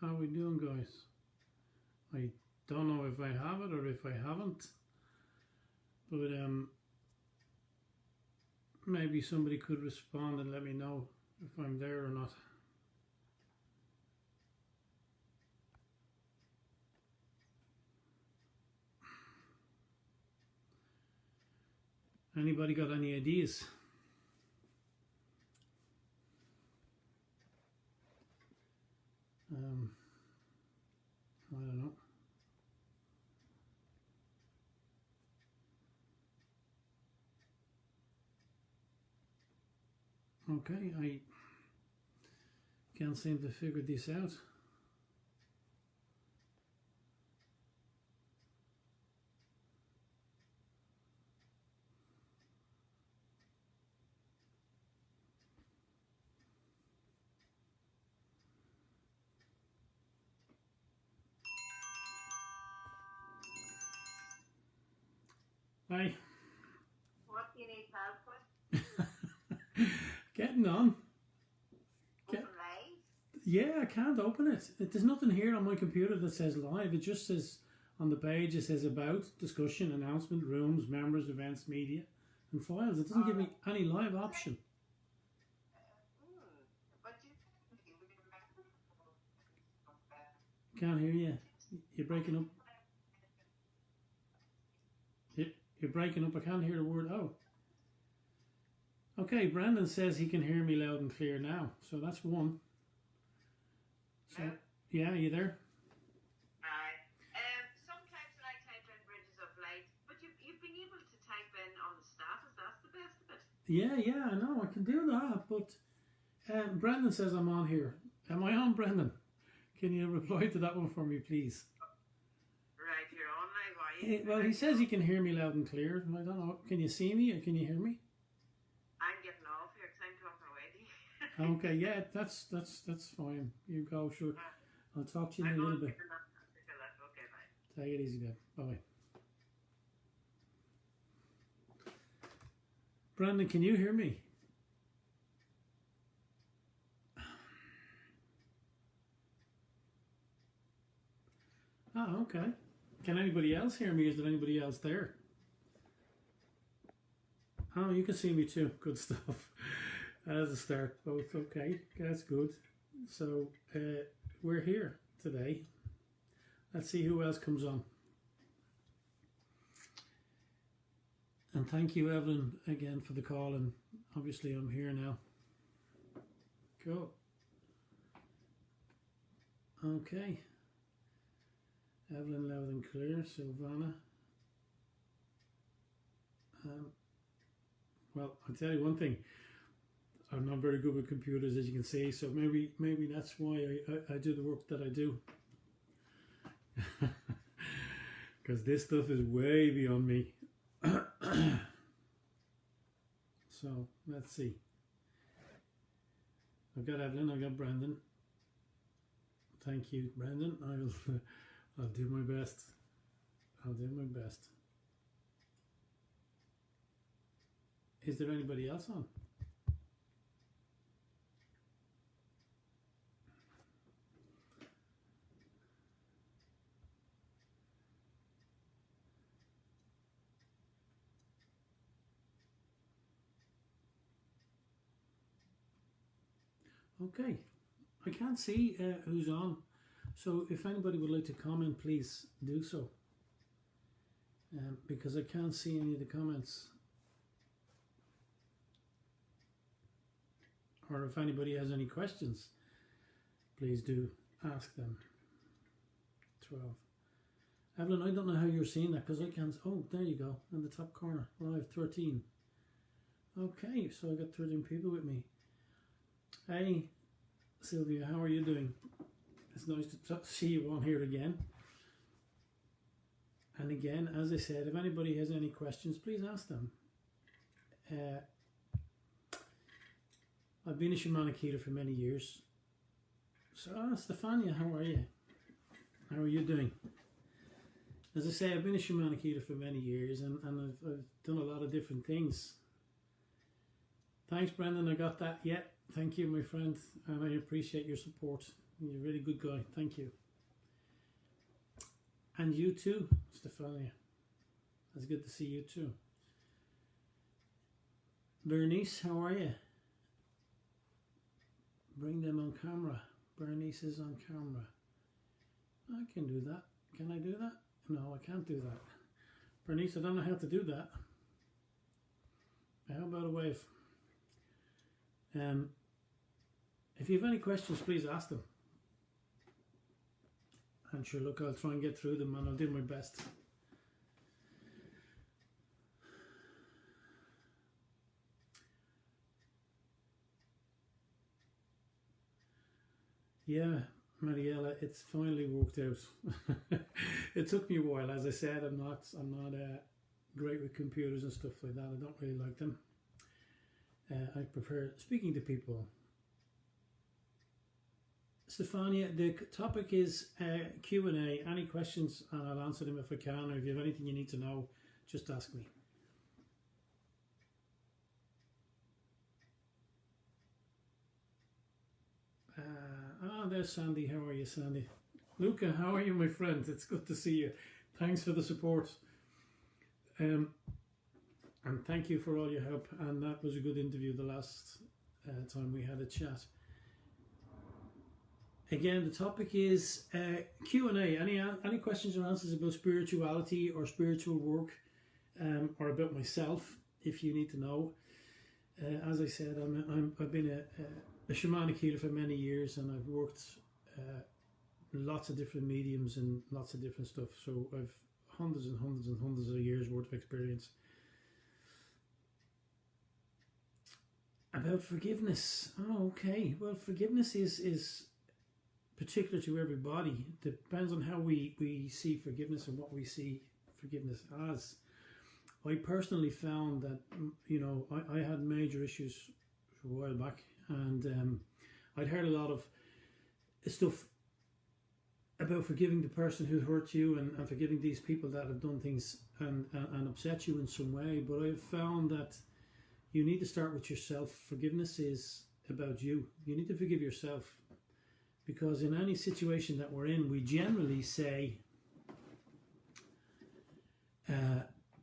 How are we doing, guys? I don't know if I have it or if I haven't, but maybe somebody could respond and let me know if I'm there or not. Anybody got any ideas? I don't know. Okay, I can't seem to figure this out. Hi. What do you need help with? Getting on. Open live? Yeah, I can't open it. There's nothing here on my computer that says live. It just says on the page, it says about, discussion, announcement, rooms, members, events, media, and files. It doesn't give me any live option. But you Can't hear you. You're breaking up. You're breaking up. I can't hear a word. Oh. Okay, Brandon says he can hear me loud and clear now. So that's one. So, yeah, are you there? sometimes when I type in bridges of light, but you've been able to type in on the status, that's the best of it. Yeah, I know. I can do that. But Brendan says I'm on here. Am I on, Brendan? Can you reply to that one for me, please? Right, you're on live, are you? Well, he says he can hear me loud and clear. I don't know. Can you see me or can you hear me? I'm getting off here because I'm talking away. Okay, yeah, that's fine. You go, sure. I'll talk to you in a little bit. Okay, bye. Take it easy, then. Bye. Brandon, can you hear me? Oh, okay. Can anybody else hear me? Is there anybody else there? Oh, you can see me too. Good stuff. As a start, both okay. That's good. So we're here today. Let's see who else comes on. And thank you, Evelyn, again for the call. And obviously, I'm here now. Cool. Okay. Evelyn, loud and clear. Silvana. Well, I'll tell you one thing. I'm not very good with computers, as you can see, so maybe that's why I do the work that I do. Because this stuff is way beyond me. So, let's see. I've got Evelyn, I've got Brandon. Thank you, Brandon. I'll do my best. I'll do my best. Is there anybody else on? Okay, I can't see who's on, so if anybody would like to comment, please do so, because I can't see any of the comments. Or if anybody has any questions, please do ask them. 12. Evelyn, I don't know how you're seeing that because I can't. Oh, there you go, in the top corner. Live 13. Okay, so I got 13 people with me. Hey, Sylvia, how are you doing? It's nice to see you on here again. And again, as I said, if anybody has any questions, please ask them. I've been a shamanic healer for many years. So, Stefania, how are you? How are you doing? As I say, I've been a shamanic healer for many years and I've done a lot of different things. Thanks, Brendan, I got that. Yeah, thank you, my friend, and I appreciate your support You're a really good guy. Thank you. And you too, Stefania. It's good to see you too. Bernice, how are you? Bring them on camera. Bernice is on camera. I can do that. Can I do that? No, I can't do that. Bernice, I don't know how to do that. How about a wave? If you have any questions, please ask them. And sure, look, I'll try and get through them and I'll do my best. Yeah, Mariella, it's finally worked out. It took me a while. As I said, I'm not great with computers and stuff like that. I don't really like them. I prefer speaking to people. Stefania, the topic is Q&A. Any questions, and I'll answer them if I can, or if you have anything you need to know, just ask me. There's Sandy. How are you, Sandy? Luca, how are you, my friend? It's good to see you. Thanks for the support. And thank you for all your help. And that was a good interview the last time we had a chat. Again, the topic is Q&A. Any questions or answers about spirituality or spiritual work, or about myself, if you need to know. As I said, I've been a shamanic healer for many years, and I've worked lots of different mediums and lots of different stuff. So I've hundreds and hundreds and hundreds of years worth of experience. About forgiveness. Oh, okay. Well, forgiveness is particular to everybody. It depends on how we see forgiveness and what we see forgiveness as. I personally found that, I had major issues a while back, and I'd heard a lot of stuff about forgiving the person who hurt you and forgiving these people that have done things and upset you in some way. But I've found that you need to start with yourself. Forgiveness is about you. You need to forgive yourself. Because in any situation that we're in, we generally say,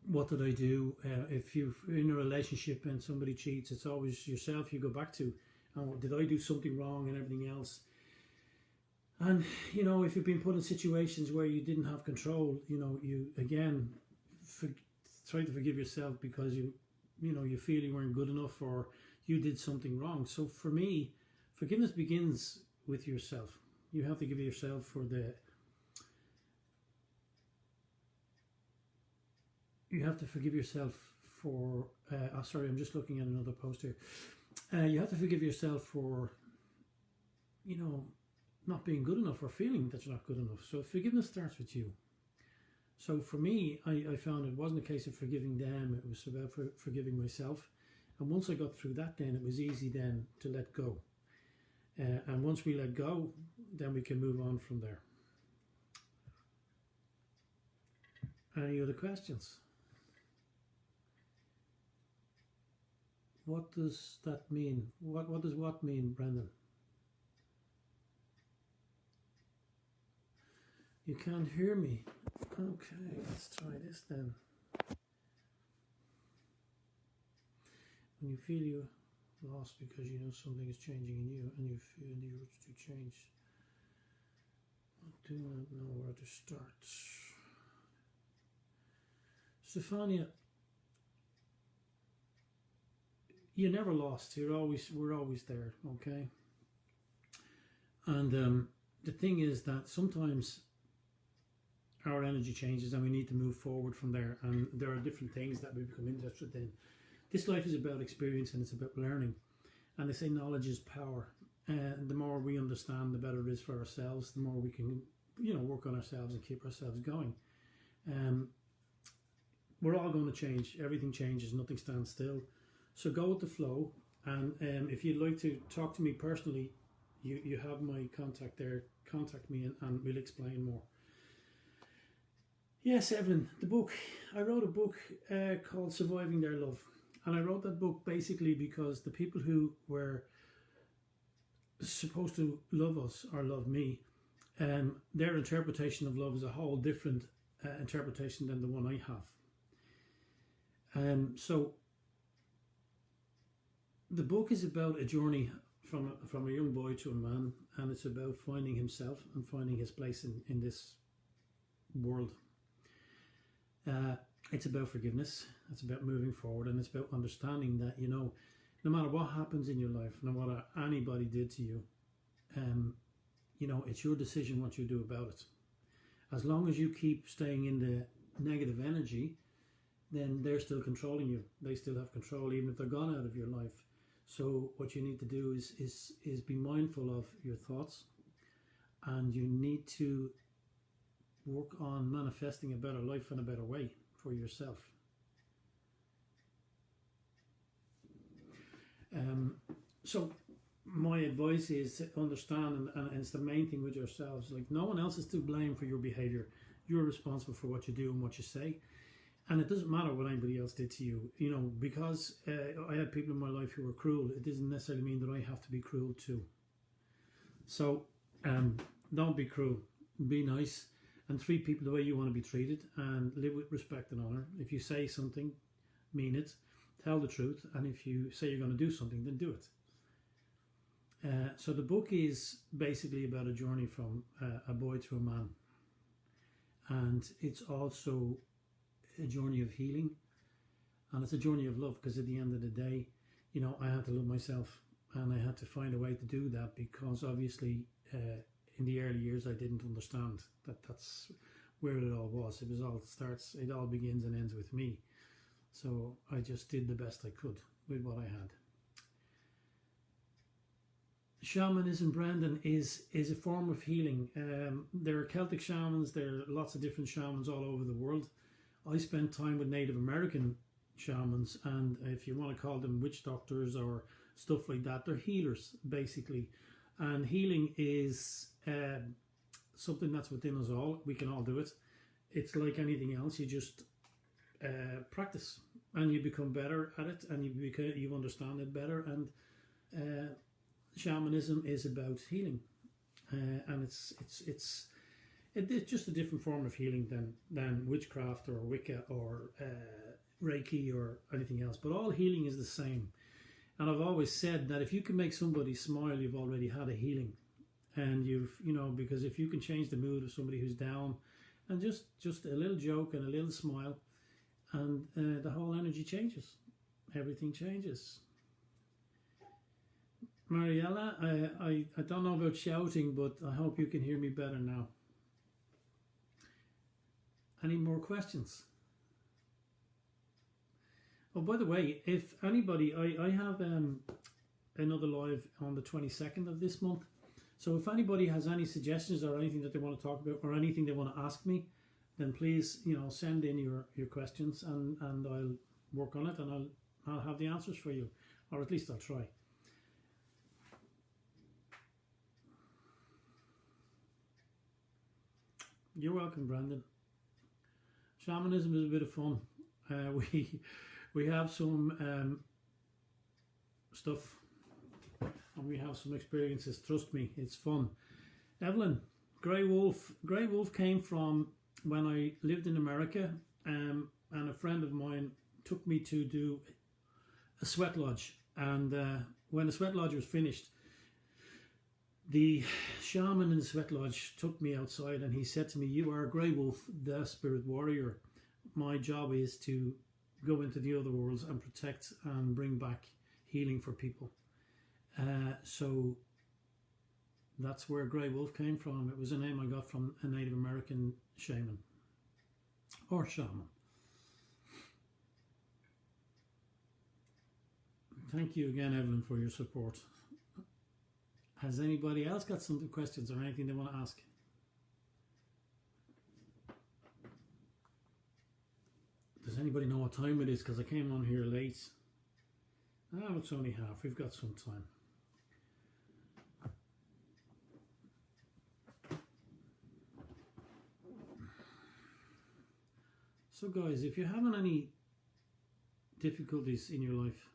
what did I do? If you're in a relationship and somebody cheats, it's always yourself you go back to. Oh, did I do something wrong and everything else? And, if you've been put in situations where you didn't have control, you, again, try to forgive yourself because you feel you weren't good enough or you did something wrong. So for me, forgiveness begins with yourself. You have to give yourself you have to forgive yourself for sorry, I'm just looking at another post here. You have to forgive yourself for not being good enough or feeling that you're not good enough. So forgiveness starts with you. So for me, I found it wasn't a case of forgiving them, it was about forgiving myself. And once I got through that, then it was easy then to let go. And once we let go, then we can move on from there. Any other questions? What does that mean? What does what mean, Brendan? You can't hear me. Okay, let's try this then. When you feel you lost because you know something is changing in you and you feel the urge to change, I do not know where to start. Stefania, you're never lost. We're always there, okay? And the thing is that sometimes our energy changes and we need to move forward from there, and there are different things that we become interested in. This life is about experience and it's about learning, and they say knowledge is power. The more we understand, the better it is for ourselves, the more we can work on ourselves and keep ourselves going. We're all going to change. Everything changes, nothing stands still. So go with the flow, and if you'd like to talk to me personally, you have my contact there. Contact me and we'll explain more. Yes, Evelyn, the book. I wrote a book called Surviving Their Love. And I wrote that book basically because the people who were supposed to love us or love me, their interpretation of love is a whole different interpretation than the one I have. So the book is about a journey from a young boy to a man, and it's about finding himself and finding his place in this world. It's about forgiveness, it's about moving forward, and it's about understanding that, you know, no matter what happens in your life, no matter anybody did to you, you know, it's your decision what you do about it. As long as you keep staying in the negative energy, then they're still controlling you. They still have control, even if they're gone out of your life. So what you need to do is be mindful of your thoughts, and you need to work on manifesting a better life in a better way for yourself. So my advice is to understand, and it's the main thing with yourselves, like, no one else is to blame for your behavior. You're responsible for what you do and what you say, and it doesn't matter what anybody else did to you. You know, because I had people in my life who were cruel, it doesn't necessarily mean that I have to be cruel too. So don't be cruel, be nice, and treat people the way you want to be treated, and live with respect and honor. If you say something, mean it, tell the truth, and if you say you're going to do something, then do it. So the book is basically about a journey from a boy to a man, and it's also a journey of healing, and it's a journey of love, because at the end of the day, you know, I had to love myself, and I had to find a way to do that, because obviously in the early years I didn't understand that that's where it all was. It all begins and ends with me. So I just did the best I could with what I had. Shamanism, Brendan, is a form of healing. There are Celtic shamans, there are lots of different shamans all over the world. I spent time with Native American shamans, and if you want to call them witch doctors or stuff like that, they're healers basically. And healing is something that's within us all. We can all do it. It's like anything else. You just practice, and you become better at it, and you understand it better. And shamanism is about healing, and it's just a different form of healing than witchcraft or Wicca or Reiki or anything else. But all healing is the same. And I've always said that if you can make somebody smile, you've already had a healing. And because if you can change the mood of somebody who's down, and just a little joke and a little smile, and the whole energy changes. Everything changes. Mariella, I don't know about shouting, but I hope you can hear me better now. Any more questions? Oh, by the way, if anybody, I have another live on the 22nd of this month. So if anybody has any suggestions or anything that they want to talk about or anything they want to ask me, then please, send in your questions, and I'll work on it, and I'll have the answers for you, or at least I'll try. You're welcome, Brandon. Shamanism is a bit of fun. We have some stuff, and we have some experiences. Trust me, it's fun. Evelyn, Grey Wolf came from when I lived in America, and a friend of mine took me to do a sweat lodge. And when the sweat lodge was finished, the shaman in the sweat lodge took me outside, and he said to me, "You are Grey Wolf, the spirit warrior. My job is to go into the other worlds and protect and bring back healing for people." So that's where Grey Wolf came from. It was a name I got from a Native American shaman or shaman. Thank you again, Evelyn, for your support. Has anybody else got some questions or anything they want to ask? Does anybody know what time it is? Because I came on here late. Oh, it's only half. We've got some time. So guys, if you're having any difficulties in your life,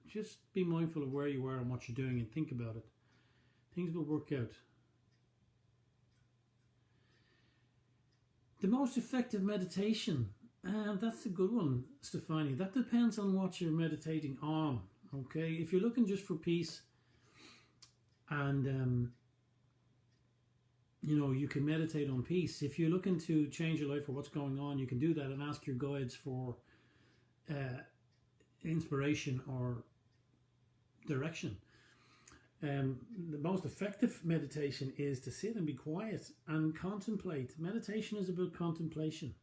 just be mindful of where you are and what you're doing and think about it. Things will work out. The most effective meditation, that's a good one, Stefania. That depends on what you're meditating on. Okay, if you're looking just for peace, and you can meditate on peace. If you're looking to change your life or what's going on, you can do that and ask your guides for inspiration or direction. The most effective meditation is to sit and be quiet and contemplate. Meditation is about contemplation.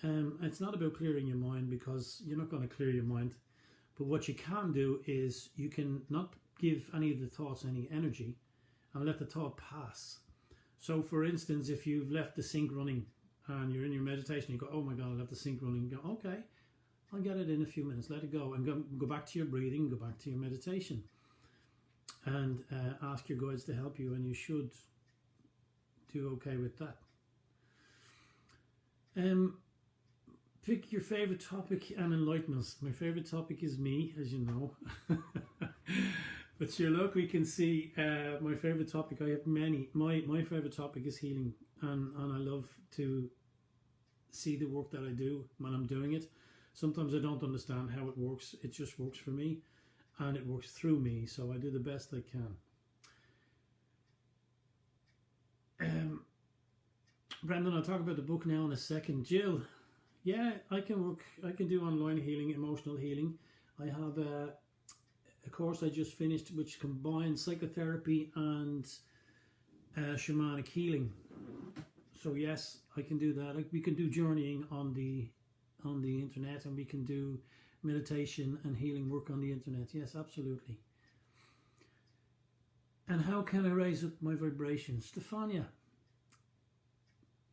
It's not about clearing your mind, because you're not going to clear your mind. But what you can do is you can not give any of the thoughts any energy and let the thought pass. So for instance, if you've left the sink running and you're in your meditation, you go, oh my God, I left the sink running. You go, okay, I'll get it in a few minutes, let it go, and go back to your breathing, go back to your meditation, and ask your guides to help you, and you should do okay with that. Pick your favorite topic and enlighten us. My favorite topic is me, as you know. But sure, look, we can see my favorite topic. I have many. My favorite topic is healing, and I love to see the work that I do when I'm doing it. Sometimes I don't understand how it works. It just works for me, and it works through me. So I do the best I can. Brendan, I'll talk about the book now in a second. Jill, yeah, I can do online healing, emotional healing. I have a course I just finished which combines psychotherapy and shamanic healing. So yes, I can do that. We can do journeying on the internet, and we can do meditation and healing work on the internet. Yes, absolutely. And how can I raise up my vibration? Stefania,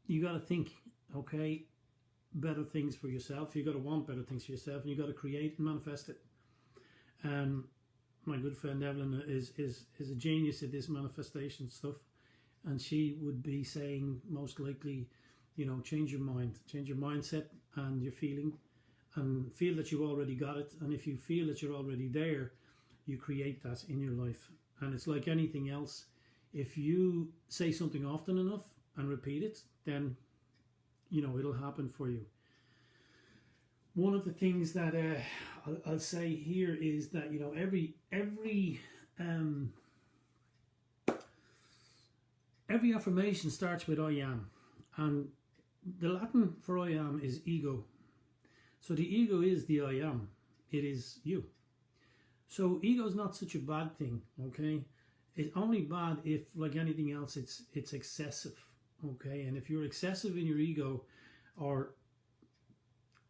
you got to think, okay, better things for yourself. You got to want better things for yourself, and you got to create and manifest it. My good friend Evelyn is a genius at this manifestation stuff, and she would be saying most likely, change your mind, change your mindset and your feeling, and feel that you already got it. And if you feel that you're already there, you create that in your life. And it's like anything else. If you say something often enough and repeat it, then it'll happen for you. One of the things that I'll say here is that every affirmation starts with I am, and the Latin for I am is ego. So the ego is the I am. It is you. So ego is not such a bad thing. Okay, it's only bad if, like anything else, it's excessive. Okay, and if you're excessive in your ego, or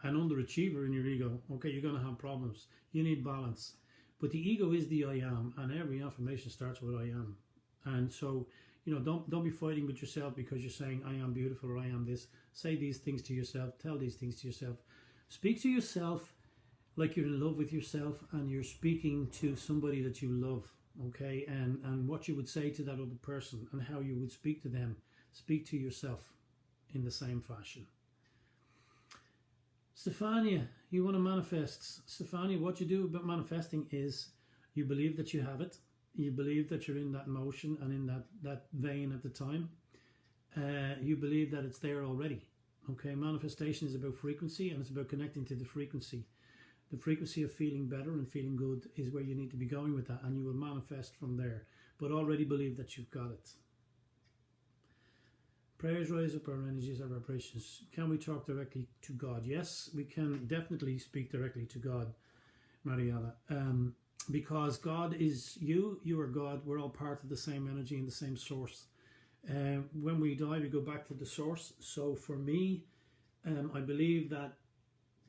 an underachiever in your ego, okay, you're going to have problems. You need balance. But the ego is the I am, and every affirmation starts with I am. And so, don't be fighting with yourself because you're saying I am beautiful or I am this. Say these things to yourself. Tell these things to yourself. Speak to yourself like you're in love with yourself, and you're speaking to somebody that you love, okay? And what you would say to that other person and how you would speak to them. Speak to yourself in the same fashion. Stefania, you want to manifest. Stefania, what you do about manifesting is you believe that you have it. You believe that you're in that motion and in that vein at the time. You believe that it's there already. Okay, manifestation is about frequency, and it's about connecting to the frequency. The frequency of feeling better and feeling good is where you need to be going with that, and you will manifest from there. But already believe that you've got it. Prayers raise up our energies, our vibrations. Can we talk directly to God? Yes, we can definitely speak directly to God, Mariana. Because God is you, you are God. We're all part of the same energy and the same source. When we die, we go back to the source. So for me, I believe that,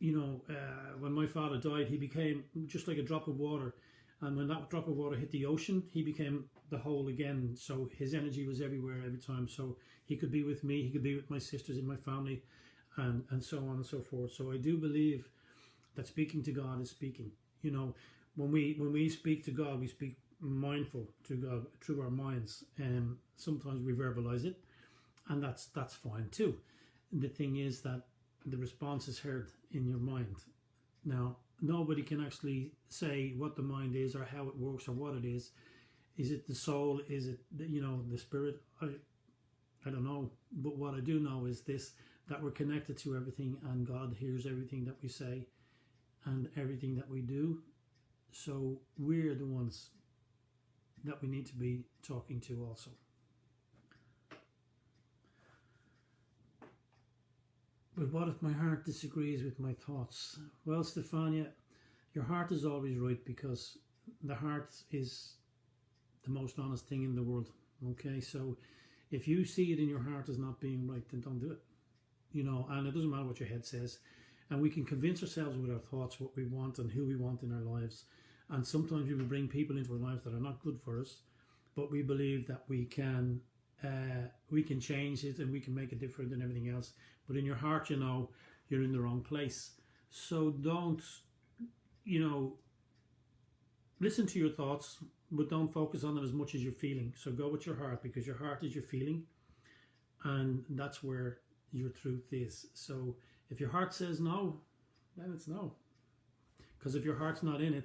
when my father died, he became just like a drop of water. And when that drop of water hit the ocean, he became the whole again. So his energy was everywhere, every time. So he could be with me, he could be with my sisters in my family, and so on and so forth. So I do believe that speaking to God is speaking. When we speak to God, we speak mindful to God through our minds. Sometimes we verbalize it, and that's fine too. The thing is that the response is heard in your mind. Now, nobody can actually say what the mind is or how it works or what it is. Is it the soul? Is it the spirit? I don't know. But what I do know is this, that we're connected to everything, and God hears everything that we say and everything that we do. So we're the ones that we need to be talking to also. But what if my heart disagrees with my thoughts? Well, Stefania, your heart is always right, because the heart is the most honest thing in the world. Okay, so if you see it in your heart as not being right, then don't do it. And it doesn't matter what your head says. And we can convince ourselves with our thoughts what we want and who we want in our lives. And sometimes we will bring people into our lives that are not good for us, but we believe that we can change it and we can make it different and everything else. But in your heart, you're in the wrong place. So don't, listen to your thoughts, but don't focus on them as much as you're feeling. So go with your heart, because your heart is your feeling, and that's where your truth is. So if your heart says no, then it's no. Because if your heart's not in it,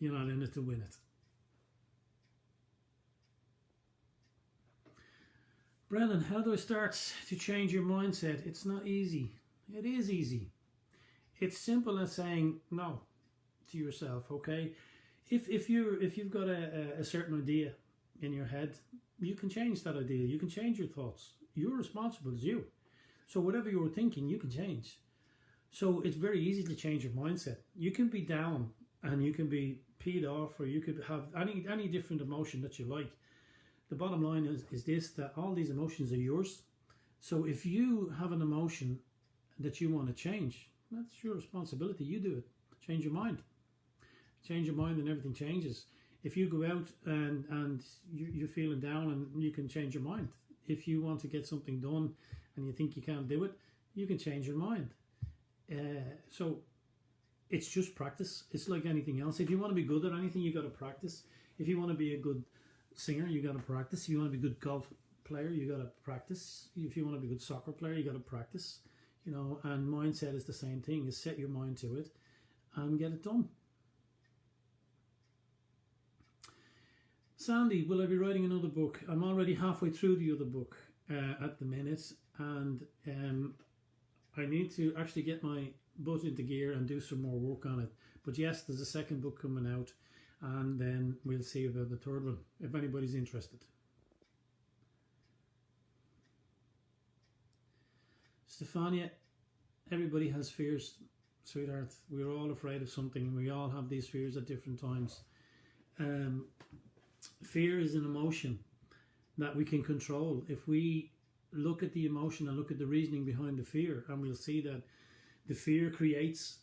you're not in it to win it. Brennan, how do I start to change your mindset? It's not easy. It is easy. It's simple as saying no to yourself, okay? If you've got a certain idea in your head, you can change that idea. You can change your thoughts. You're responsible, it's you. So whatever you were thinking, you can change. So it's very easy to change your mindset. You can be down and you can be peed off, or you could have any different emotion that you like. The bottom line is this, that all these emotions are yours. So if you have an emotion that you want to change, that's your responsibility. You do it. Change your mind. Change your mind and everything changes. If you go out and you're feeling down, and you can change your mind. If you want to get something done and you think you can't do it, you can change your mind. So it's just practice. It's like anything else. If you want to be good at anything, you got to practice. If you want to be a good singer, you got to practice. If you want to be a good golf player, you got to practice. If you want to be a good soccer player, you got to practice. And mindset is the same thing. Is set your mind to it and get it done. Sandy, will I be writing another book? I'm already halfway through the other book at the minute, and I need to actually get my butt into gear and do some more work on it. But yes, there's a second book coming out, and then we'll see about the third one, if anybody's interested. Stefania, everybody has fears, sweetheart. We're all afraid of something, and we all have these fears at different times. Fear is an emotion that we can control. If we look at the emotion and look at the reasoning behind the fear, and we'll see that the fear creates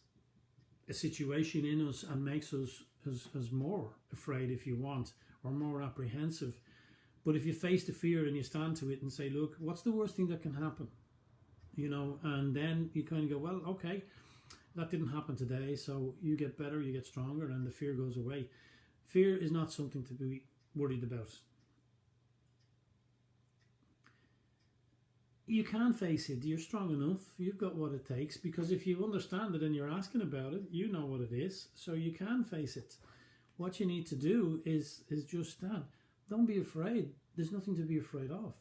a situation in us and makes us as more afraid, if you want, or more apprehensive. But if you face the fear and you stand to it and say, look, what's the worst thing that can happen? And then you kind of go, well, okay, that didn't happen today, so you get better, you get stronger, and the fear goes away. Fear is not something to be worried about. You can face it. You're strong enough. You've got what it takes, because if you understand it and you're asking about it, you know what it is, so you can face it. What you need to do is just stand. Don't be afraid. There's nothing to be afraid of.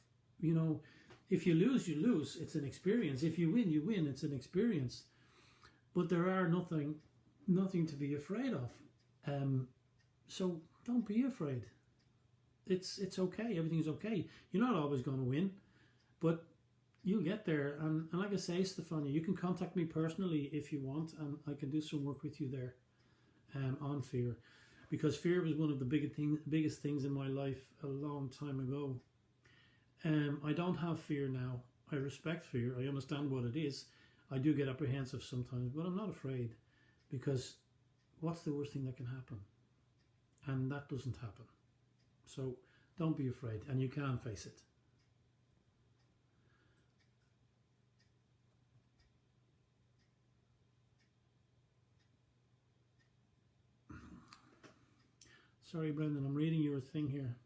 If you lose, you lose. It's an experience. If you win, you win. It's an experience. But there are nothing to be afraid of. So don't be afraid. It's okay. Everything's okay. You're not always going to win, but you'll get there. And like I say, Stefania, you can contact me personally if you want, and I can do some work with you there on fear. Because fear was one of the biggest things in my life a long time ago. I don't have fear now. I respect fear. I understand what it is. I do get apprehensive sometimes, but I'm not afraid, because what's the worst thing that can happen? And that doesn't happen. So don't be afraid, and you can face it. Sorry, Brendan, I'm reading your thing here.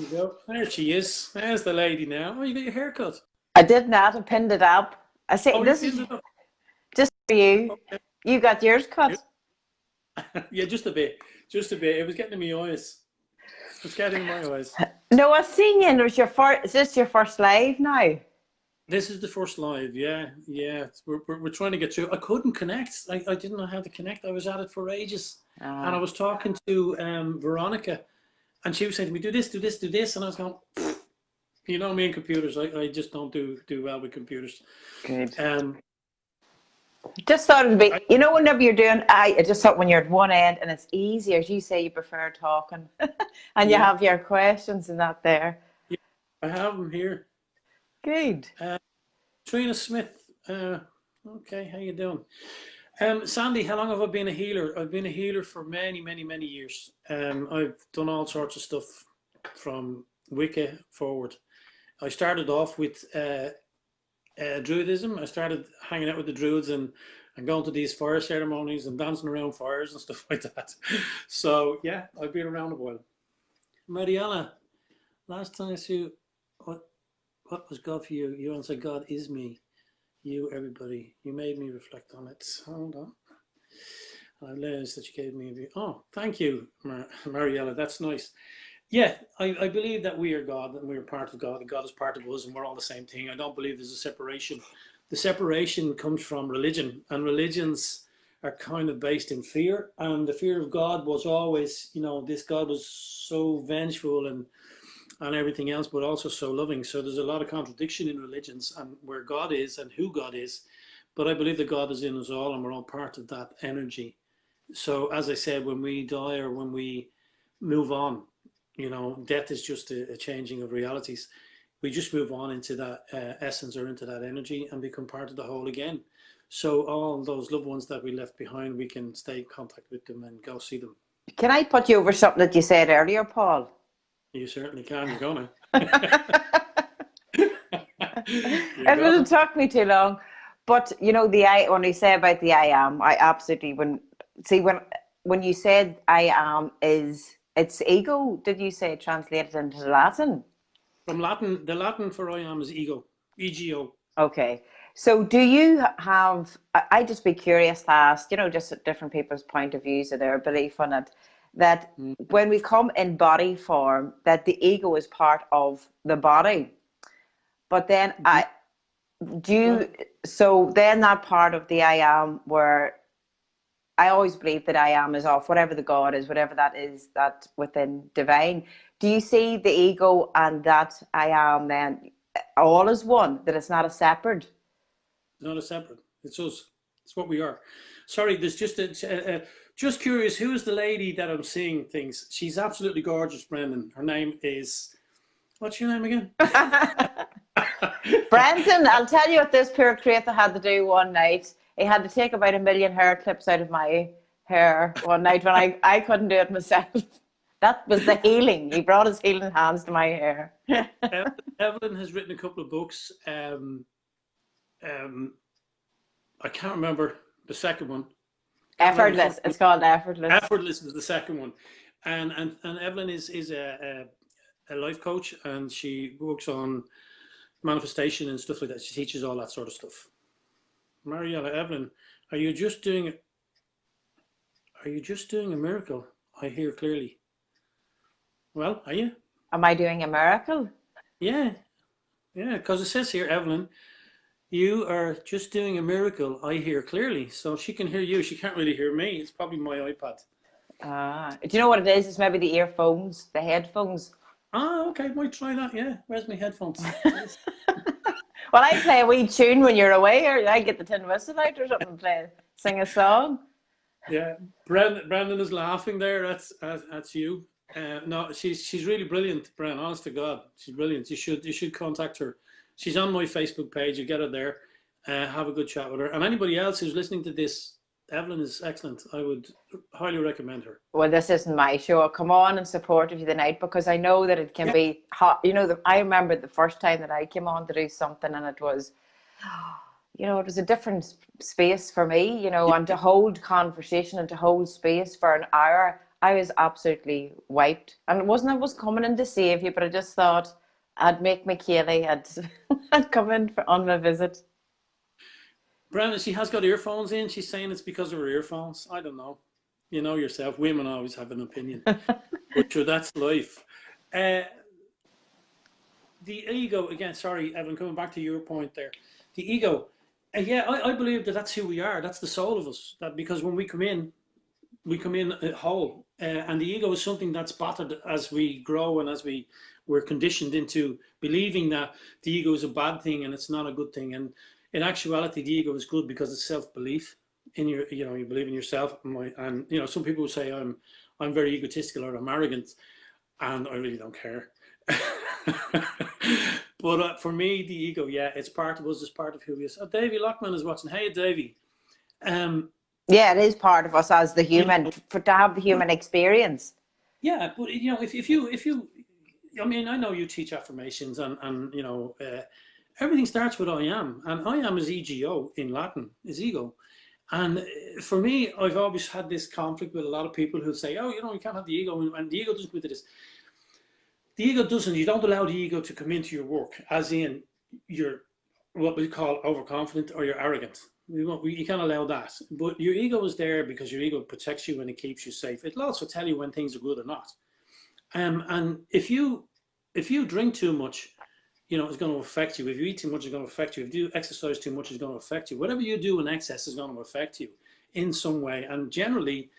you go. There she is. There's the lady now. Oh, you got your hair cut. I did not. I pinned it up. I say Oh, you this is pinned it up. just for you. Okay. You got yours cut. Yeah, just a bit. Just a bit. It was getting in my eyes. It's getting in my eyes. No, I've seen you. And it was your first. Is this your first live now? This is the first live. Yeah. We're trying to get through. I couldn't connect. I didn't know how to connect. I was at it for ages. And I was talking to Veronica, and she was saying to me, do this, do this, do this. And I was going, you know me and computers. I just don't do well with computers. Good. Just thought it'd be, whenever you're doing, I just thought when you're at one end and it's easier, as you say, you prefer talking and you have your questions and that there. Yeah, I have them here. Good. Trina Smith. Okay, how you doing? Sandy, how long have I been a healer? I've been a healer for many, many, many years. I've done all sorts of stuff from Wicca forward. I started off with Druidism. I started hanging out with the Druids and going to these fire ceremonies and dancing around fires and stuff like that. So yeah, I've been around a while. Mariella, last time I see you, what was God for you? You answered, God is me. You, everybody. You made me reflect on it. Hold on. I realized that you gave me a view. Oh, thank you, Mariella. That's nice. Yeah, I believe that we are God and we're part of God and God is part of us and we're all the same thing. I don't believe there's a separation. The separation comes from religion, and religions are kind of based in fear. And the fear of God was always, this God was so vengeful and everything else, but also so loving. So there's a lot of contradiction in religions and where God is and who God is. But I believe that God is in us all and we're all part of that energy. So as I said, when we die or when we move on, death is just a changing of realities. We just move on into that essence or into that energy and become part of the whole again. So all those loved ones that we left behind, we can stay in contact with them and go see them. Can I put you over something that you said earlier, Paul? You certainly can. You're gonna. It wouldn't take me too long. But when you say about the I am, I absolutely wouldn't see when you said I am it's ego. Did you say translated into Latin? From Latin, the Latin for I am is ego, ego. Okay. So do you have, I'd just be curious to ask, just at different people's point of views or their belief on it, that when we come in body form, that the ego is part of the body. But then so then that part of the I am where I always believe that I am is off, whatever the God is, whatever that is, that within divine. Do you see the ego and that I am then all as one, that it's not a separate? Not a separate. It's us. It's what we are. Sorry, there's just just curious. Who is the lady that I'm seeing things? She's absolutely gorgeous, Brendan. Her name is. What's your name again? Brendan. I'll tell you what this poor creator had to do one night. He had to take about 1 million hair clips out of my hair one night when I couldn't do it myself. That was the healing. He brought his healing hands to my hair. Evelyn has written a couple of books. I can't remember the second one. Effortless. It's called Effortless. Effortless was the second one, and Evelyn is a life coach, and she works on manifestation and stuff like that. She teaches all that sort of stuff. Mariella, Evelyn, are you just doing a miracle? I hear clearly. Well, are you? Am I doing a miracle? Yeah, because it says here, Evelyn, you are just doing a miracle. I hear clearly. So she can hear you. She can't really hear me. It's probably my iPad. Do you know what it is? It's maybe the earphones, the headphones. Okay. Might try that. Yeah. Where's my headphones? Well, I play a wee tune when you're away, or I get the tin whistle out or something and sing a song. Yeah. Brandon is laughing there. That's you. No, she's really brilliant, Bren. Honest to God, she's brilliant. You should contact her. She's on my Facebook page. You get her there. Have a good chat with her. And anybody else who's listening to this, Evelyn is excellent. I would highly recommend her. Well, this isn't my show. I'll come on and support you the night because I know that it can be hot. I remember the first time that I came on to do something and it was, it was a different space for me, and to hold conversation and to hold space for an hour. I was absolutely wiped. And it wasn't I was coming in to save you, but I just thought I'd make McAleer. I'd come in on my visit. Brandon, she has got earphones in. She's saying it's because of her earphones. I don't know. You know yourself. Women always have an opinion. But sure, that's life. Uh, the ego, again, sorry, Evan, coming back to your point there. The ego, yeah, I believe that that's who we are. That's the soul of us. That because when we come in whole. And the ego is something that's battered as we grow and as we're conditioned into believing that the ego is a bad thing and it's not a good thing. And in actuality, the ego is good because it's self-belief in your, you believe in yourself. And some people will say I'm very egotistical or I'm arrogant, and I really don't care. But for me, the ego, yeah, it's part of us. It's part of who we are. Oh, Davey Lockman is watching. Hey, Davey. Yeah, it is part of us as the human, to have the human experience. Yeah, but if you, I mean, I know you teach affirmations, and everything starts with I am, and I am is ego in Latin, is ego. And for me, I've always had this conflict with a lot of people who say, oh, you can't have the ego, and the ego doesn't go into this. The ego doesn't. You don't allow the ego to come into your work, as in you're what we call overconfident or you're arrogant. You can't allow that. But your ego is there because your ego protects you and it keeps you safe. It'll also tell you when things are good or not. And if you drink too much, it's going to affect you. If you eat too much, it's going to affect you. If you exercise too much, it's going to affect you. Whatever you do in excess is going to affect you in some way. And generally,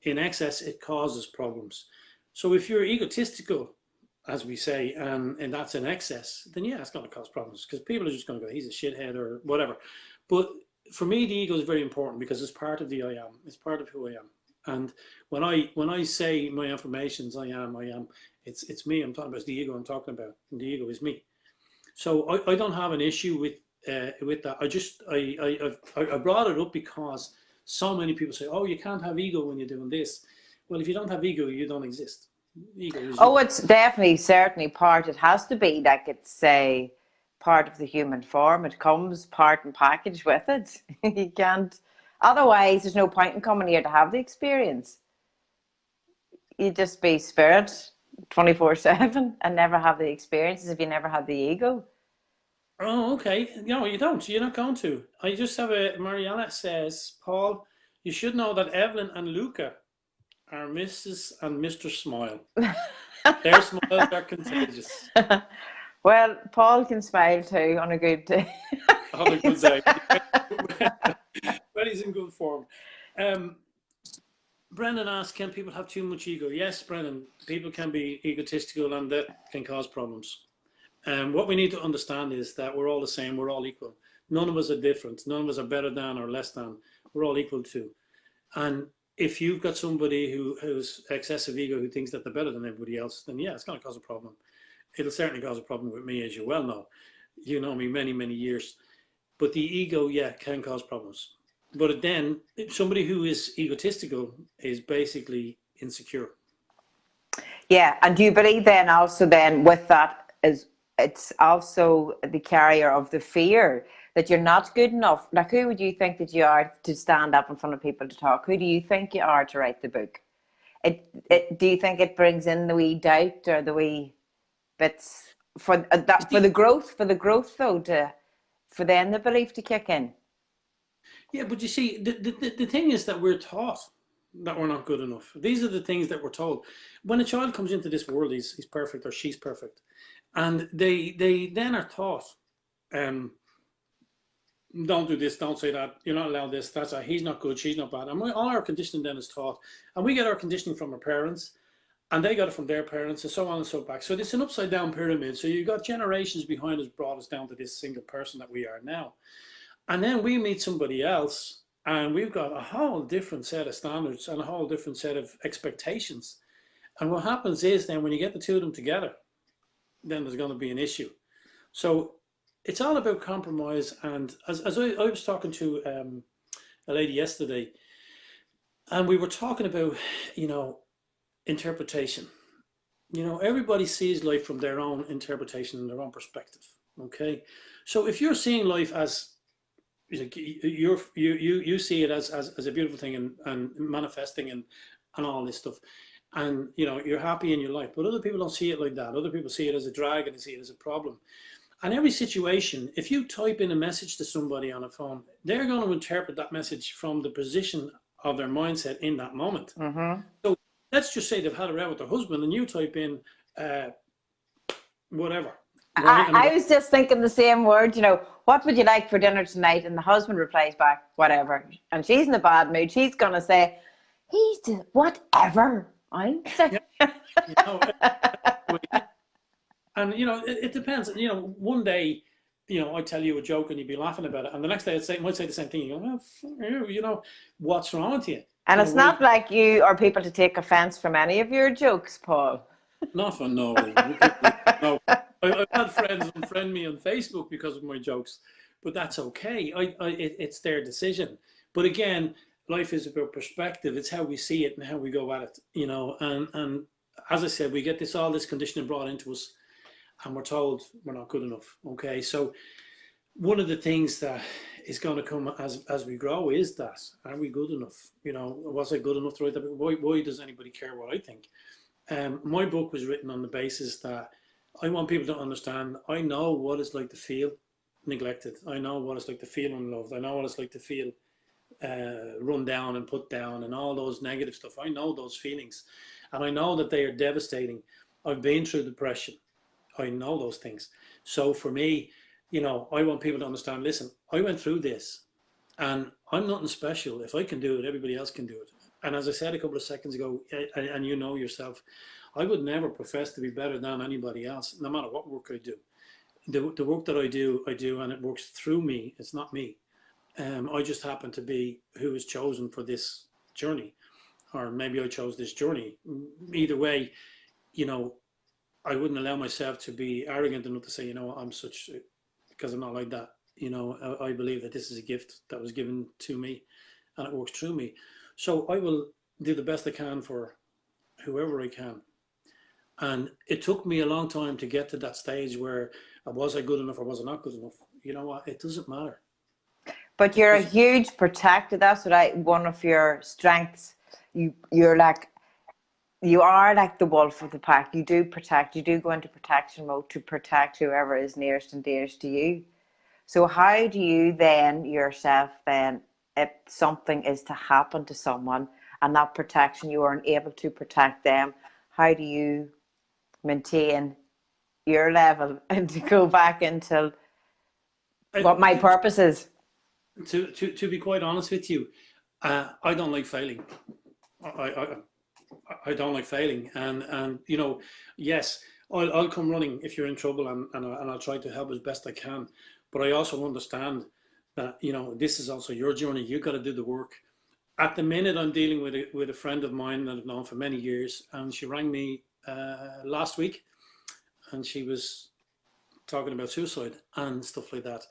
in excess, it causes problems. So if you're egotistical, as we say, and that's in excess, then yeah, it's going to cause problems because people are just going to go, he's a shithead or whatever. But for me, the ego is very important because it's part of the I am. It's part of who I am. And when I say my affirmations, I am. It's me. I'm talking about. It's the ego I'm talking about, and the ego is me. So I don't have an issue with that. I brought it up because so many people say, oh, you can't have ego when you're doing this. Well, if you don't have ego, you don't exist. Ego is it's definitely, certainly part. It has to be like it's part of the human form. It comes part and package with it. You can't. Otherwise, there's no point in coming here to have the experience. You just be spirit 24/7 and never have the experiences if you never had the ego. Oh, okay. No, you don't. You're not going to. I just have Mariana says, Paul, you should know that Evelyn and Luca are Mrs. and Mr. Smile. Their smiles are contagious. Well, Paul can smile too on a good day. On a good day. When he's in good form. Brendan asked, can people have too much ego? Yes, Brendan, people can be egotistical and that can cause problems. What we need to understand is that we're all the same, we're all equal. None of us are different. None of us are better than or less than. We're all equal too. And if you've got somebody who's excessive ego who thinks that they're better than everybody else, then yeah, it's going to cause a problem. It'll certainly cause a problem with me, as you well know. You know me many, many years. But the ego, yeah, can cause problems. But then somebody who is egotistical is basically insecure. Yeah, and do you believe then also then with that is it's also the carrier of the fear that you're not good enough? Like, who would you think that you are to stand up in front of people to talk? Who do you think you are to write the book? Do you think it brings in the wee doubt or the wee bits for the growth though, for then the belief to kick in? Yeah, but you see, the thing is that we're taught that we're not good enough. These are the things that we're told. When a child comes into this world, he's perfect or she's perfect. And they then are taught, don't do this, don't say that, you're not allowed this, he's not good, she's not bad. And all our conditioning then is taught. And we get our conditioning from our parents, and they got it from their parents, and so on and so back. So it's an upside down pyramid. So you've got generations behind us brought us down to this single person that we are now. And then we meet somebody else, and we've got a whole different set of standards and a whole different set of expectations. And what happens is then when you get the two of them together, then there's going to be an issue. So it's all about compromise. And as I was talking to a lady yesterday, and we were talking about, interpretation. Everybody sees life from their own interpretation and their own perspective. Okay, so if you're seeing life as you see it as a beautiful thing and manifesting and all this stuff. And, you know, you're happy in your life. But other people don't see it like that. Other people see it as a drag and they see it as a problem. And every situation, if you type in a message to somebody on a phone, they're going to interpret that message from the position of their mindset in that moment. So let's just say they've had a row with their husband and you type in whatever. Right? I was just thinking the same word, you know, what would you like for dinner tonight? And the husband replies back, whatever. And she's in a bad mood. She's going to say, he's just, whatever. I'm saying. You know, and, you know, it depends. You know, one day, you know, I tell you a joke and you'd be laughing about it. And the next day I might say the same thing. You go, oh, you know, what's wrong with you? And you it's know, not like you or people to take offence from any of your jokes, Paul. Not for no. No. I've had friends unfriend me on Facebook because of my jokes, but that's okay. It's their decision. But again, life is about perspective. It's how we see it and how we go at it, you know. And as I said, we get all this conditioning brought into us, and we're told we're not good enough. Okay, so one of the things that is going to come as we grow is that, are we good enough? You know, was I good enough to write that? Why does anybody care what I think? My book was written on the basis that I want people to understand, I know what it's like to feel neglected. I know what it's like to feel unloved. I know what it's like to feel run down and put down and all those negative stuff. I know those feelings and I know that they are devastating. I've been through depression. I know those things. So for me, you know, I want people to understand, listen, I went through this and I'm nothing special. If I can do it, everybody else can do it. And as I said a couple of seconds ago, and you know yourself, I would never profess to be better than anybody else, no matter what work I do. The work that I do, and it works through me. It's not me. I just happen to be who is chosen for this journey, or maybe I chose this journey. Either way, you know, I wouldn't allow myself to be arrogant enough to say, you know, I'm such, because I'm not like that. You know, I believe that this is a gift that was given to me, and it works through me. So I will do the best I can for whoever I can. And it took me a long time to get to that stage where was I good enough or was I not good enough? You know what? It doesn't matter. But you're a huge protector. That's what one of your strengths. You're like, you are like the wolf of the pack. You do protect. You do go into protection mode to protect whoever is nearest and dearest to you. So how do you then yourself then, if something is to happen to someone and that protection, you aren't able to protect them, how do you maintain your level and to go back into what my purpose is? To be quite honest with you, I don't like failing. I don't like failing, and you know, yes, I'll come running if you're in trouble, and I'll try to help as best I can. But I also understand that, you know, this is also your journey. You got to do the work. At the minute, I'm dealing with a friend of mine that I've known for many years, and she rang me last week, and she was talking about suicide and stuff like that.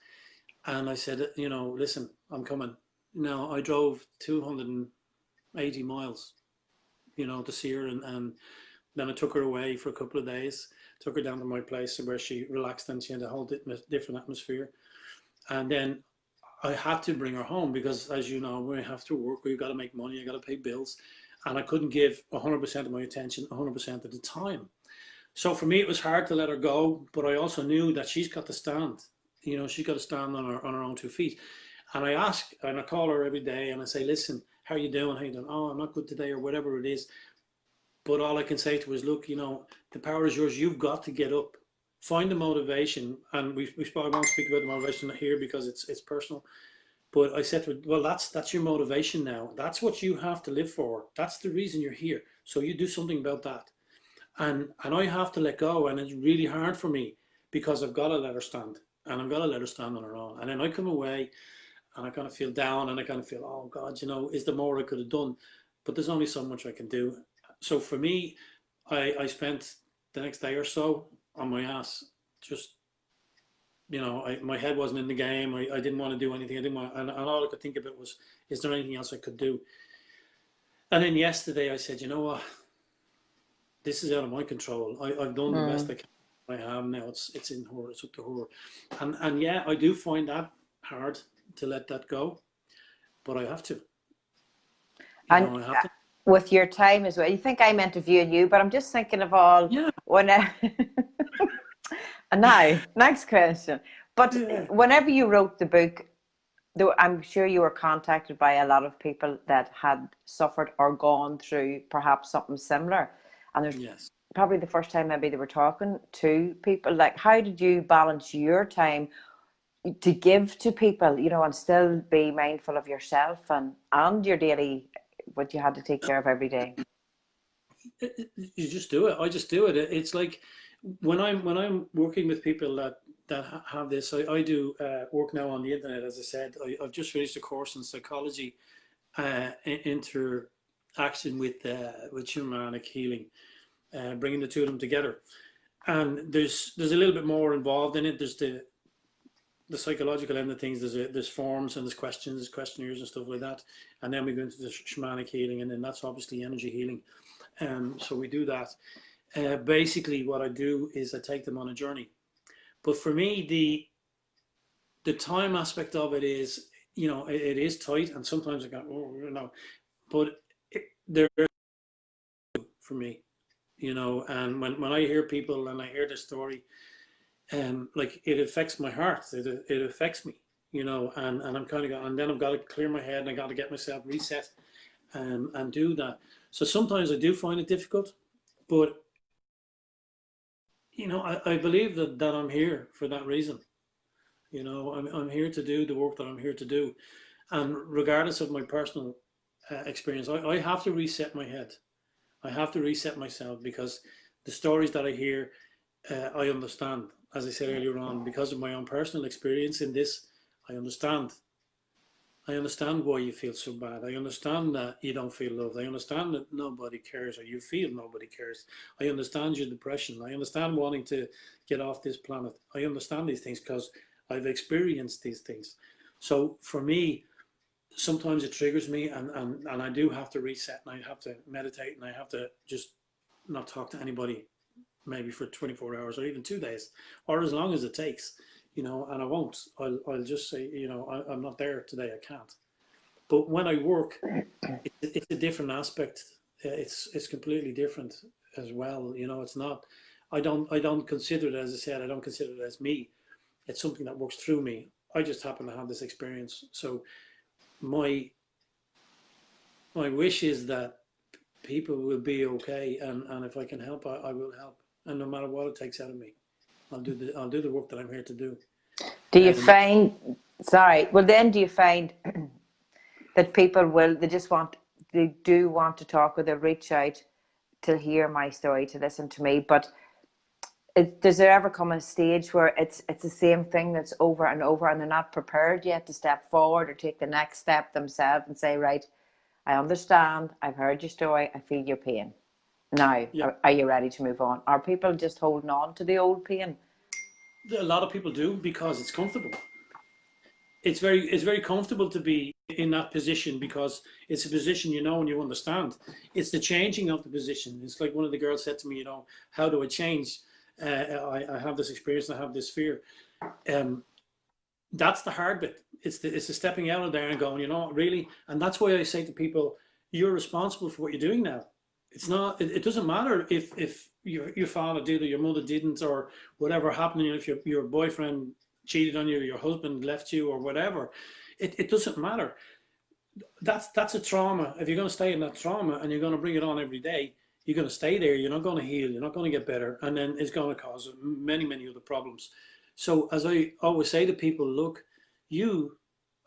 And I said, you know, listen, I'm coming. Now, I drove 280 miles, you know, to see her, and then I took her away for a couple of days, took her down to my place where she relaxed and she had a whole different atmosphere. And then I had to bring her home because, as you know, we have to work, we've got to make money, I got to pay bills. And I couldn't give 100% of my attention 100% of the time. So for me, it was hard to let her go, but I also knew that she's got to stand. You know, she's got to stand on her own 2 feet. And I ask, and I call her every day and I say, listen, how are you doing? How are you doing? Oh, I'm not good today, or whatever it is. But all I can say to her is, look, you know, the power is yours. You've got to get up, find the motivation. And I won't speak about the motivation here because it's personal. But I said to her, well, that's your motivation now. That's what you have to live for. That's the reason you're here. So you do something about that. And I have to let go. And it's really hard for me because I've got to let her stand. And I've got to let her stand on her own. And then I come away and I kind of feel down and I kind of feel, oh God, you know, is there more I could have done? But there's only so much I can do. So for me, I spent the next day or so on my ass. Just, you know, my head wasn't in the game. I didn't want to do anything. And all I could think about was, is there anything else I could do? And then yesterday I said, you know what? This is out of my control. I've done the best I can. I have now. It's in her. It's up to her. And yeah, I do find that hard to let that go, but I have to. I have to. with your time as well. You think I'm interviewing you, but I'm just thinking of all Yeah. when and now, next question. But Yeah. whenever you wrote the book, though I'm sure you were contacted by a lot of people that had suffered or gone through perhaps something similar. And there's Yes. probably the first time maybe they were talking to people. Like, how did you balance your time to give to people, you know, and still be mindful of yourself and your daily, what you had to take care of every day? You just do it. I just do it. It's like when I'm working with people that have this. I do work now on the internet. As I said, I've just finished a course in psychology, interaction with shamanic healing, bringing the two of them together. And there's a little bit more involved in it. There's the psychological end of things. There's forms and there's questions, there's questionnaires and stuff like that. And then we go into the shamanic healing, and then that's obviously energy healing. So we do that. Basically, what I do is I take them on a journey. But for me, the time aspect of it is, it is tight, and sometimes I go, but they're for me, And when I hear people and I hear their story, like it affects my heart. It affects me, and I'm kind of going, and then I've got to clear my head and I got to get myself reset, and do that. So sometimes I do find it difficult, but I believe that I'm here for that reason. I'm here to do the work that I'm here to do, and regardless of my personal experience, I have to reset my head. I have to reset myself because the stories that I hear, I understand. As I said earlier on, because of my own personal experience in this, I understand. I understand why you feel so bad. I understand that you don't feel loved. I understand that nobody cares, or you feel nobody cares. I understand your depression. I understand wanting to get off this planet. I understand these things because I've experienced these things. So for me, sometimes it triggers me, and I do have to reset, and I have to meditate, and I have to just not talk to anybody maybe for 24 hours or even 2 days, or as long as it takes, and I won't. I'll just say, I'm not there today. I can't. But when I work, it's a different aspect. It's completely different as well. It's not. I don't consider it, as I said. I don't consider it as me. It's something that works through me. I just happen to have this experience. So my wish is that people will be okay, and if I can help, I will help, and no matter what it takes out of me, I'll do the work that I'm here to do. Do you find, sorry, well then do you find that people they do want to talk, or they reach out to hear my story, to listen to me, but does there ever come a stage where it's the same thing that's over and over, and they're not prepared yet to step forward or take the next step themselves and say, right, I understand, I've heard your story, I feel your pain. Now, Yeah, are you ready to move on? Are people just holding on to the old pain? a lot of people do because it's comfortable. It's very comfortable to be in that position because it's a position and you understand. It's the changing of the position. It's like one of the girls said to me, how do I change? I have this experience, I have this fear. Um, that's the hard bit. It's the stepping out of there and going, really. And that's why I say to people, you're responsible for what you're doing now. It's not. It doesn't matter if your father did or your mother didn't, or whatever happened. If your boyfriend cheated on you, or your husband left you, or whatever. It doesn't matter. That's a trauma. If you're going to stay in that trauma and you're going to bring it on every day, you're going to stay there. You're not going to heal. You're not going to get better, and then it's going to cause many other problems. So as I always say to people, look, you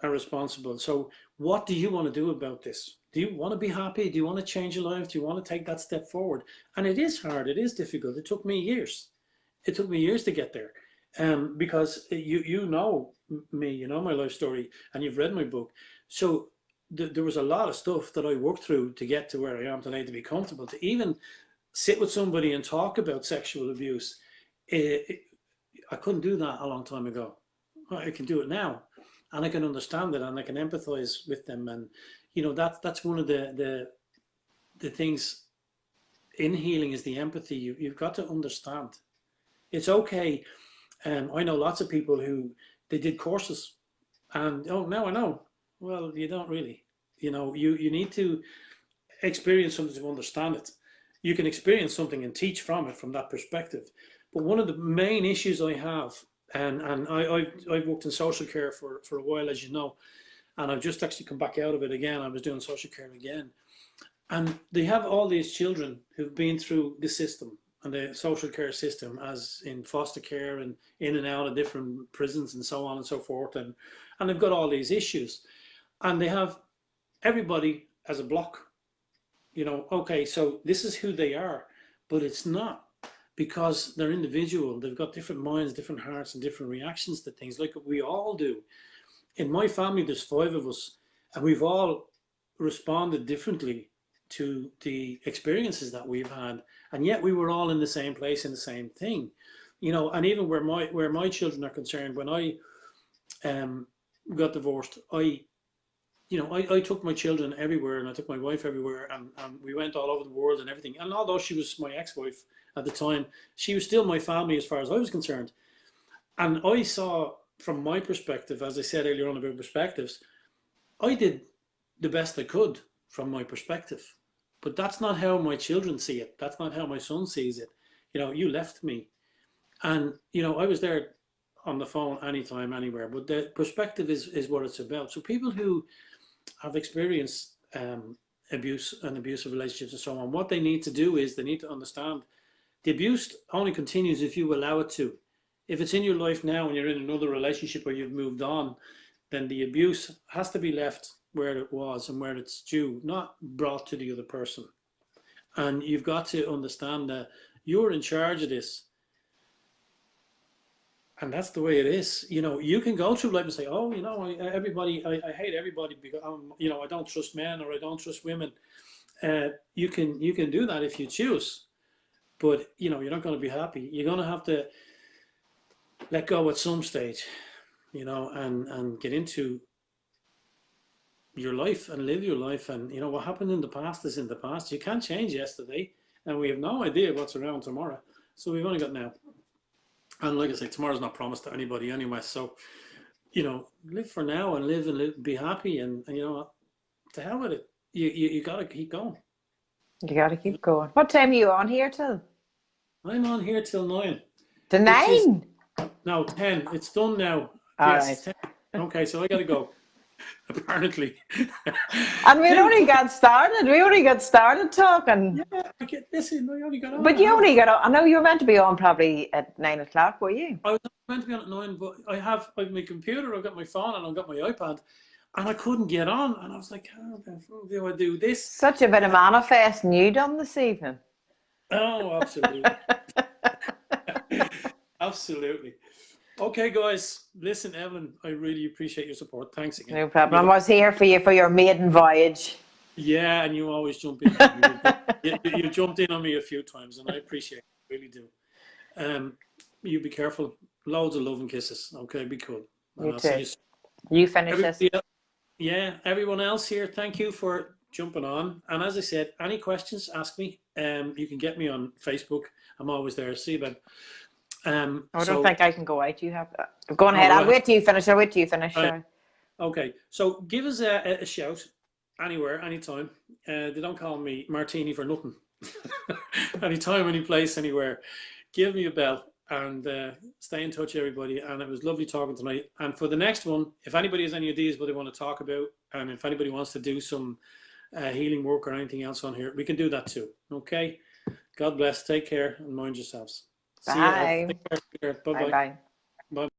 are responsible. So what do you want to do about this? Do you want to be happy? Do you want to change your life? Do you want to take that step forward? And it is hard. It is difficult. It took me years. It took me years to get there. Because you know me, you know my life story, and you've read my book. So there was a lot of stuff that I worked through to get to where I am today, to be comfortable, to even sit with somebody and talk about sexual abuse. I couldn't do that a long time ago. I can do it now, and I can understand it, and I can empathize with them, and that's one of the things in healing is the empathy. You've got to understand. It's okay. I know lots of people who they did courses, and now I know. Well, you don't really. You need to experience something to understand it. You can experience something and teach from it from that perspective. But one of the main issues I have, and I've worked in social care for a while, as you know, and I've just actually come back out of it again. I was doing social care again. And they have all these children who've been through the system and the social care system, as in foster care and in and out of different prisons and so on and so forth. And they've got all these issues. And they have everybody as a block. Okay, so this is who they are, but it's not, because they're individual. They've got different minds, different hearts, and different reactions to things, like we all do. In my family, there's 5 of us, and we've all responded differently to the experiences that we've had, and yet we were all in the same place in the same thing, and even where my children are concerned, when I got divorced, I took my children everywhere, and I took my wife everywhere, and we went all over the world and everything. And although she was my ex-wife at the time, she was still my family as far as I was concerned. And I saw, from my perspective, as I said earlier on about perspectives, I did the best I could from my perspective. But that's not how my children see it. That's not how my son sees it. You left me. And, I was there on the phone anytime, anywhere. But the perspective is what it's about. So people who have experienced abuse and abusive relationships and so on, what they need to do is they need to understand the abuse only continues if you allow it to. If it's in your life now and you're in another relationship or you've moved on, then the abuse has to be left where it was and where it's due, not brought to the other person. And you've got to understand that you're in charge of this. And that's the way it is. You can go through life and say, oh, I hate everybody because I don't trust men, or I don't trust women. You can do that if you choose, but you're not going to be happy. You're going to have to let go at some stage, and get into your life and live your life. And what happened in the past is in the past. You can't change yesterday, and we have no idea what's around tomorrow. So we've only got now. And like I say, tomorrow's not promised to anybody anyway. So, live for now and live, be happy, and to hell with it. You got to keep going. You got to keep going. What time are you on here till? I'm on here till 9. To 9? No, 10. It's done now. All yes, right. 10. Okay, so I got to go. Apparently. And we only got started. We only got started talking. Yeah, listen, I only got on. But you only got on. I know you were meant to be on probably at 9 o'clock, were you? I was meant to be on at 9, but I've my computer, I've got my phone, and I've got my iPad, and I couldn't get on. And I was like, how the fuck do I do this? Such a bit of manifesting you done this evening. Oh, absolutely. Absolutely. Okay, guys. Listen, Evelyn, I really appreciate your support. Thanks again. No problem. I was here for you for your maiden voyage. Yeah, and you always jump in. You jumped in on me a few times, and I appreciate it. I really do. You be careful. Loads of love and kisses. Okay, be cool. You too. You finish this. Yeah, everyone else here, thank you for jumping on. And as I said, any questions, ask me. You can get me on Facebook. I'm always there. See you, Ben. I don't think I can go out. You have. Go on ahead. Right. I'll wait till you finish. Okay, so give us a shout anywhere, anytime. They don't call me Martini for nothing. Anytime, any place, anywhere. Give me a bell and stay in touch, everybody. And it was lovely talking tonight. And for the next one, if anybody has any ideas what they want to talk about, and if anybody wants to do some healing work or anything else on here, we can do that too. Okay. God bless. Take care and mind yourselves. Bye. See you. Bye-bye. Bye. Bye.